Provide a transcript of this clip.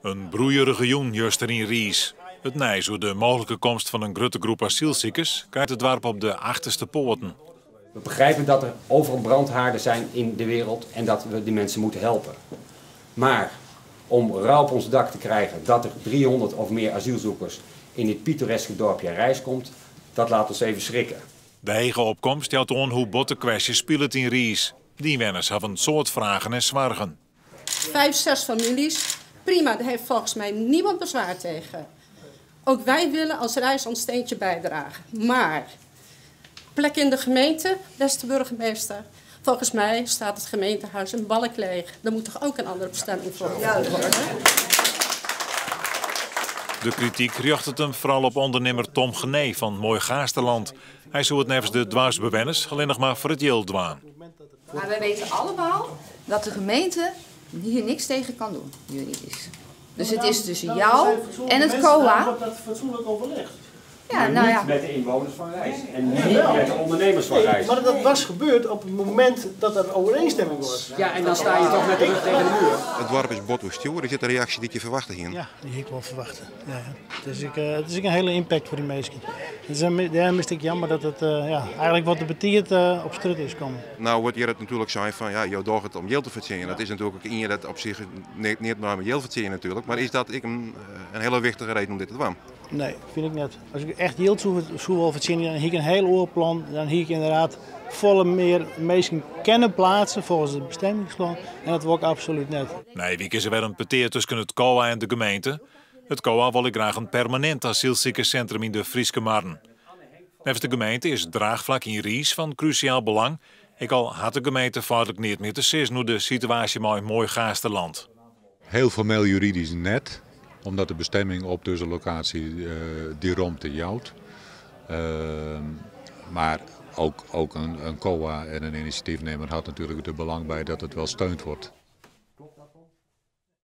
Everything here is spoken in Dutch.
Een broeierige jong juster in Ries. Het nijs hoe de mogelijke komst van een grote groep asielziekers krijgt het dorp op de achterste poorten. We begrijpen dat er overal brandhaarden zijn in de wereld en dat we die mensen moeten helpen. Maar om rauw op ons dak te krijgen dat er 300 of meer asielzoekers in dit pittoreske dorpje Rijs komt, dat laat ons even schrikken. De hege opkomst jouwt aan hoe bottenkwesties speelt in Ries. Die wenners hebben een soort vragen en zwargen. 5, 6 families, prima, daar heeft volgens mij niemand bezwaar tegen. Ook wij willen als Rijs ons steentje bijdragen. Maar, plek in de gemeente, beste burgemeester. Volgens mij staat het gemeentehuis in balk leeg. Er moet toch ook een andere bestemming voor worden? De kritiek richt het hem vooral op ondernemer Tom Genee van Mooi Gaasterland. Hij zou het nevens de dwarsbewenners alleen nog maar voor het Jild dwaan. Maar wij weten allemaal dat de gemeente hier niks tegen kan doen, juridisch. Dus het is tussen jou en het COA. Dat fatsoenlijk overlegd. Ja, nou ja. Niet met de inwoners van Rijs en niet met de ondernemers van Rijs. Maar dat was gebeurd op het moment dat er overeenstemming was. Ja, en dan sta je toch met de rug tegen de muur. Het dorp is botwoestjoer. Is dit de reactie die je verwacht hier? Ja, die ik wel verwachten. Ja. Het is een hele impact voor die mensen. Daarom is het jammer dat het eigenlijk wat de betiert op strut is komen. Nou wordt hier het natuurlijk zijn van ja, je doet het om geld te verdienen. Dat is natuurlijk ook in je dat op zich niet maar met geld verdienen natuurlijk. Maar is dat een hele wichtige reden om dit te doen? Nee, vind ik niet. Als ik echt geld zou wil verdienen, dan hier ik een heel oorplan. Dan hier ik inderdaad volle meer mensen kennen plaatsen volgens het bestemmingsplan. En dat wil ik absoluut niet. Nee, wie is er weer een peteer tussen het COA en de gemeente? Het COA wil ik graag een permanent asielziekerscentrum in de Frieske Marne. Nevens de gemeente is het draagvlak in Ries van cruciaal belang. Ik al had de gemeente feitelijk niet meer te zien hoe de situatie met Mooi Gaasterland. Heel formeel juridisch net, omdat de bestemming op deze locatie die ruimte jouwt. Maar ook een COA en een initiatiefnemer had natuurlijk er belang bij dat het wel steund wordt.